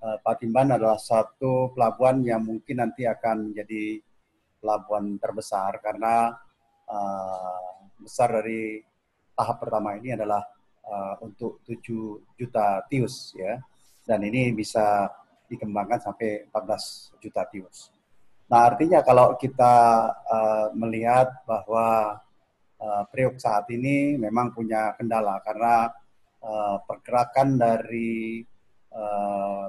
Patimban adalah satu pelabuhan yang mungkin nanti akan menjadi pelabuhan terbesar karena besar dari tahap pertama ini adalah untuk 7 juta TEUs ya, dan ini bisa dikembangkan sampai 14 juta TEUs. Nah, artinya kalau kita melihat bahwa Priok saat ini memang punya kendala karena pergerakan dari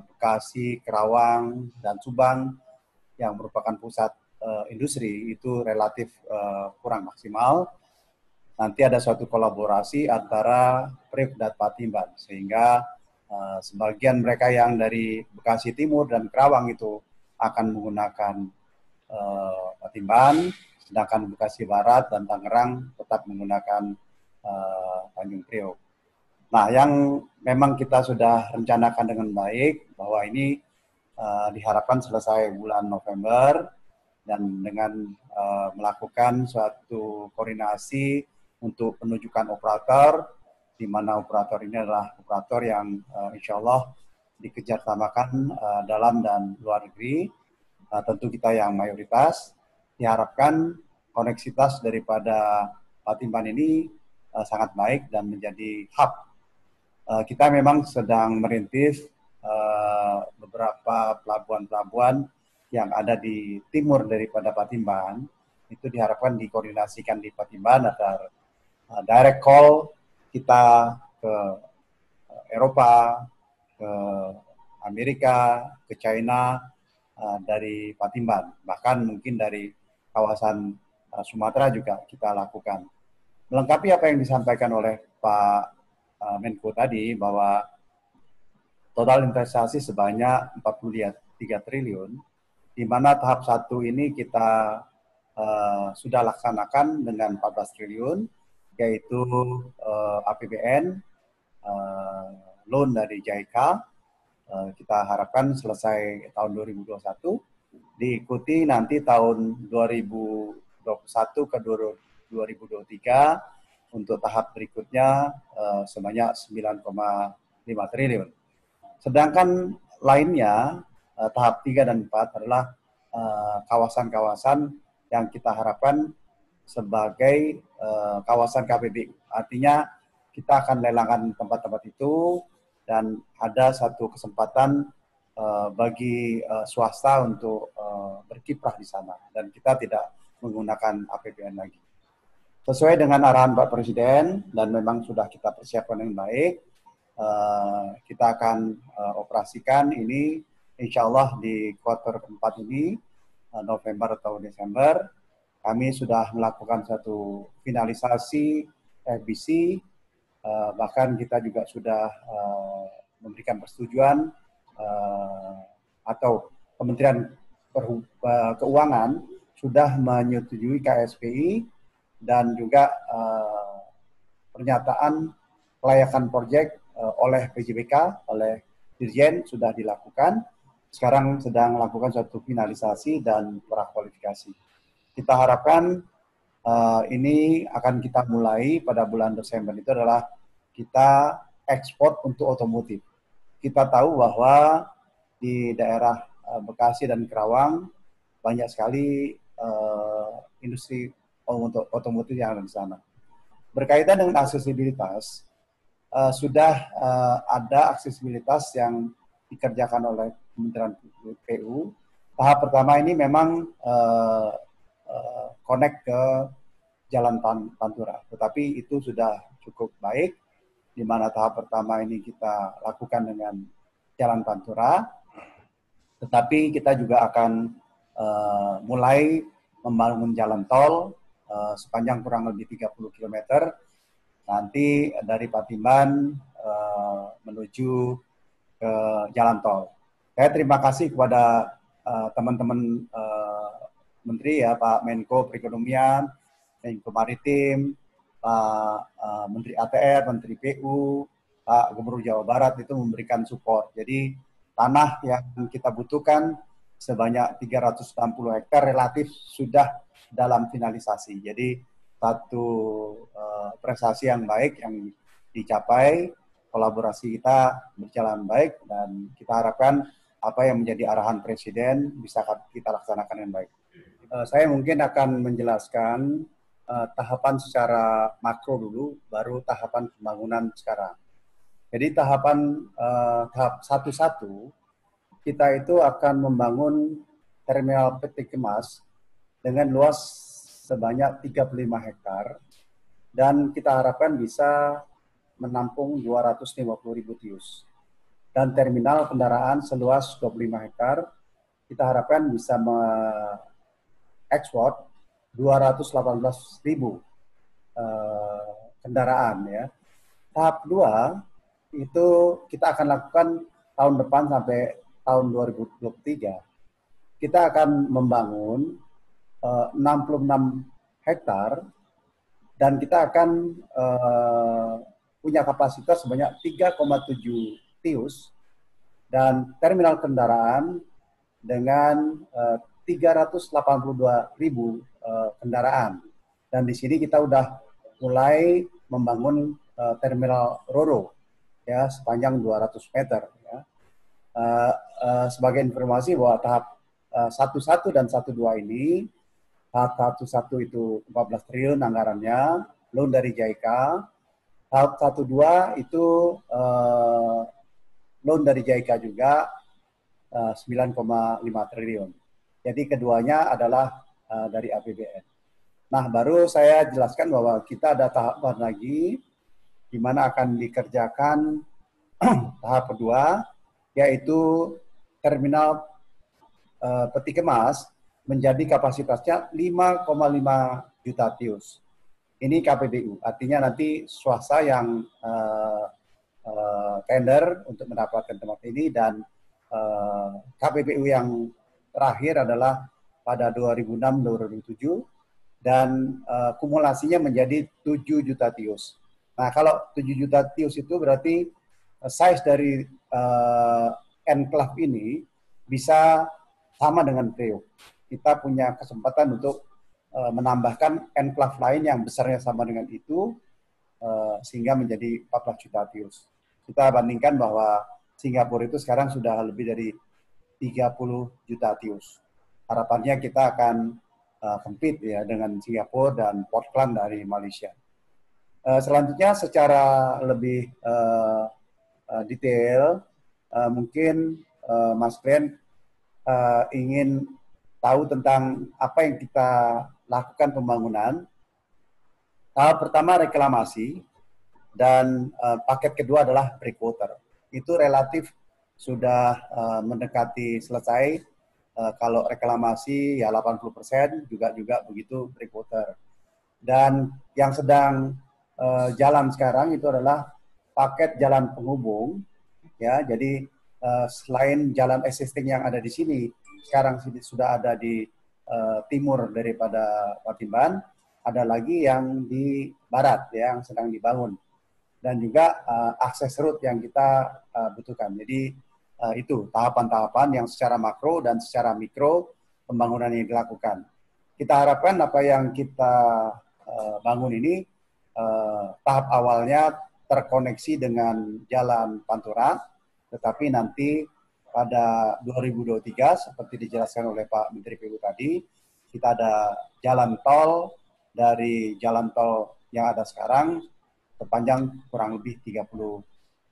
Bekasi, Kerawang, dan Subang yang merupakan pusat industri itu relatif kurang maksimal. Nanti ada suatu kolaborasi antara Priok dan Patimban sehingga sebagian mereka yang dari Bekasi Timur dan Kerawang itu akan menggunakan Patimban, sedangkan Bekasi Barat dan Tangerang tetap menggunakan Tanjung Priok. Nah, yang memang kita sudah rencanakan dengan baik bahwa ini diharapkan selesai bulan November dan dengan melakukan suatu koordinasi untuk penunjukan operator, di mana operator ini adalah operator yang insya Allah dikerjasamakan dalam dan luar negeri. Tentu kita yang mayoritas, diharapkan koneksitas daripada Patimban ini sangat baik dan menjadi hub. Kita memang sedang merintis beberapa pelabuhan-pelabuhan yang ada di timur daripada Patimban, itu diharapkan dikoordinasikan di Patimban agar direct call kita ke Eropa, ke Amerika, ke China, dari Patimban. Bahkan mungkin dari kawasan Sumatera juga kita lakukan. Melengkapi apa yang disampaikan oleh Pak Menko tadi bahwa total investasi sebanyak 43 triliun, di mana tahap 1 ini kita sudah laksanakan dengan 14 triliun, yaitu APBN, loan dari JICA, kita harapkan selesai tahun 2021, diikuti nanti tahun 2021 ke 2023 untuk tahap berikutnya sebanyak 9,5 triliun. Sedangkan lainnya tahap 3 dan 4 adalah kawasan-kawasan yang kita harapkan sebagai kawasan KBBU. Artinya kita akan lelangan tempat-tempat itu dan ada satu kesempatan bagi swasta untuk berkiprah di sana dan kita tidak menggunakan APBN lagi. Sesuai dengan arahan Pak Presiden dan memang sudah kita persiapkan dengan baik, kita akan operasikan ini insya Allah di kuartal keempat ini, November atau Desember. Kami sudah melakukan satu finalisasi FBC, bahkan kita juga sudah memberikan persetujuan atau Kementerian Keuangan sudah menyetujui KSPI dan juga pernyataan kelayakan proyek oleh PJBK, oleh Dirjen sudah dilakukan. Sekarang sedang melakukan suatu finalisasi dan prakualifikasi. Kita harapkan ini akan kita mulai pada bulan Desember itu adalah kita ekspor untuk otomotif. Kita tahu bahwa di daerah Bekasi dan Kerawang banyak sekali industri otomotif yang ada di sana. Berkaitan dengan aksesibilitas, sudah ada aksesibilitas yang dikerjakan oleh Kementerian PU. Tahap pertama ini memang connect ke Jalan Pantura, tetapi itu sudah cukup baik, di mana tahap pertama ini kita lakukan dengan Jalan Pantura, tetapi kita juga akan mulai membangun jalan tol sepanjang kurang lebih 30 km nanti dari Patimban menuju ke jalan tol. Saya terima kasih kepada teman-teman Menteri ya, Pak Menko Perekonomian, Menko Maritim, Pak Menteri ATR, Menteri PU, Pak Gubernur Jawa Barat itu memberikan support. Jadi tanah yang kita butuhkan sebanyak 360 hektar relatif sudah dalam finalisasi. Jadi satu prestasi yang baik yang dicapai, kolaborasi kita berjalan baik dan kita harapkan apa yang menjadi arahan Presiden bisa kita laksanakan dengan baik. Saya mungkin akan menjelaskan tahapan secara makro dulu, baru tahapan pembangunan sekarang. Jadi tahap 1-1, kita itu akan membangun terminal peti kemas dengan luas sebanyak 35 hektar, dan kita harapkan bisa menampung 250.000 TEUs. Dan terminal kendaraan seluas 25 hektar, kita harapkan bisa mengekspor 218.000 kendaraan. Ya. Tahap 2 itu kita akan lakukan tahun depan sampai tahun 2023. Kita akan membangun 66 hektar dan kita akan punya kapasitas sebanyak 3,7 TEUs dan terminal kendaraan dengan 382.000 kendaraan. Dan di sini kita udah mulai membangun terminal Roro ya sepanjang 200 meter. Ya. Sebagai informasi bahwa tahap 1-1 dan 1-2 ini, tahap 1-1 itu 14 triliun anggarannya, loan dari JICA. Tahap 1-2 itu loan dari JICA juga 9,5 triliun. Jadi keduanya adalah dari APBN. Nah, baru saya jelaskan bahwa kita ada tahapan lagi di mana akan dikerjakan tahap kedua, yaitu terminal peti kemas menjadi kapasitasnya 5,5 juta TEUs. Ini KPBU, artinya nanti swasta yang tender untuk mendapatkan tempat ini, dan KPBU yang terakhir adalah pada 2006-2007, dan kumulasinya menjadi 7 juta TEUs. Nah, kalau 7 juta TEUs itu berarti size dari enclave ini bisa sama dengan Priok. Kita punya kesempatan untuk menambahkan enclave lain yang besarnya sama dengan itu, sehingga menjadi 14 juta TEUs. Kita bandingkan bahwa Singapura itu sekarang sudah lebih dari 30 juta TEUs. Harapannya kita akan compete ya dengan Singapura dan Portland dari Malaysia. Selanjutnya secara lebih detail, mungkin Mas Glenn ingin tahu tentang apa yang kita lakukan pembangunan. Tahap pertama reklamasi, dan paket kedua adalah breakwater. Itu relatif sudah mendekati selesai. Kalau reklamasi ya 80%, juga begitu breakwater. Dan yang sedang jalan sekarang itu adalah paket jalan penghubung. Ya, jadi selain jalan existing yang ada di sini, sekarang sudah ada di timur daripada Patimban, ada lagi yang di barat ya, yang sedang dibangun, dan juga akses route yang kita butuhkan. Jadi itu tahapan-tahapan yang secara makro dan secara mikro pembangunan yang dilakukan. Kita harapkan apa yang kita bangun ini tahap awalnya terkoneksi dengan Jalan Pantura, tetapi nanti pada 2023 seperti dijelaskan oleh Pak Menteri PU tadi, kita ada jalan tol dari jalan tol yang ada sekarang sepanjang kurang lebih 30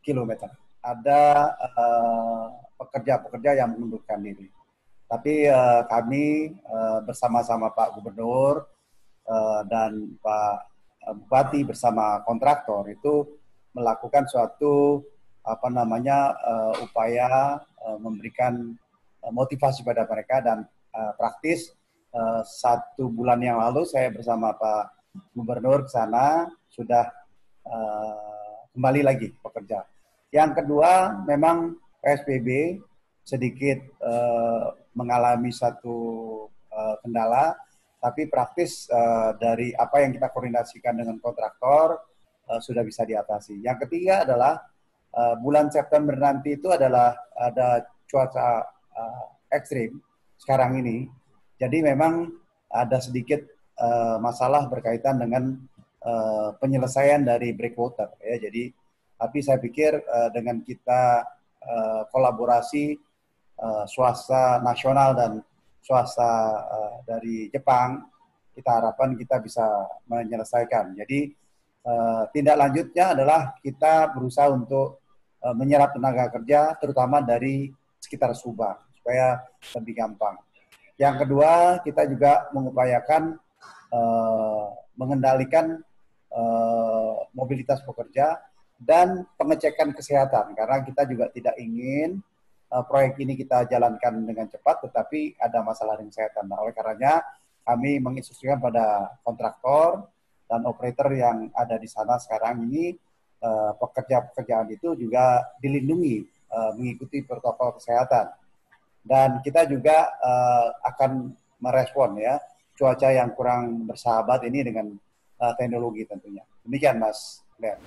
km. Ada pekerja-pekerja yang mengundurkan diri. Tapi kami bersama-sama Pak Gubernur dan Pak Bupati bersama kontraktor itu melakukan suatu upaya memberikan motivasi pada mereka, dan praktis 1 bulan yang lalu saya bersama Pak Gubernur ke sana sudah kembali lagi bekerja. Yang kedua, memang PSBB sedikit mengalami satu kendala, tapi praktis dari apa yang kita koordinasikan dengan kontraktor sudah bisa diatasi. Yang ketiga adalah bulan September nanti itu adalah ada cuaca ekstrim sekarang ini. Jadi memang ada sedikit masalah berkaitan dengan penyelesaian dari breakwater ya. Jadi tapi saya pikir dengan kita kolaborasi swasta nasional dan swasta dari Jepang, kita harapkan kita bisa menyelesaikan. Jadi tindak lanjutnya adalah kita berusaha untuk menyerap tenaga kerja, terutama dari sekitar Subang, supaya lebih gampang. Yang kedua, kita juga mengupayakan mengendalikan mobilitas pekerja dan pengecekan kesehatan, karena kita juga tidak ingin proyek ini kita jalankan dengan cepat, tetapi ada masalah dengan kesehatan. Nah, oleh karenanya kami menginstruksikan pada kontraktor dan operator yang ada di sana sekarang ini, pekerjaan itu juga dilindungi, mengikuti protokol kesehatan. Dan kita juga akan merespon ya cuaca yang kurang bersahabat ini dengan teknologi tentunya. Demikian Mas Glenn.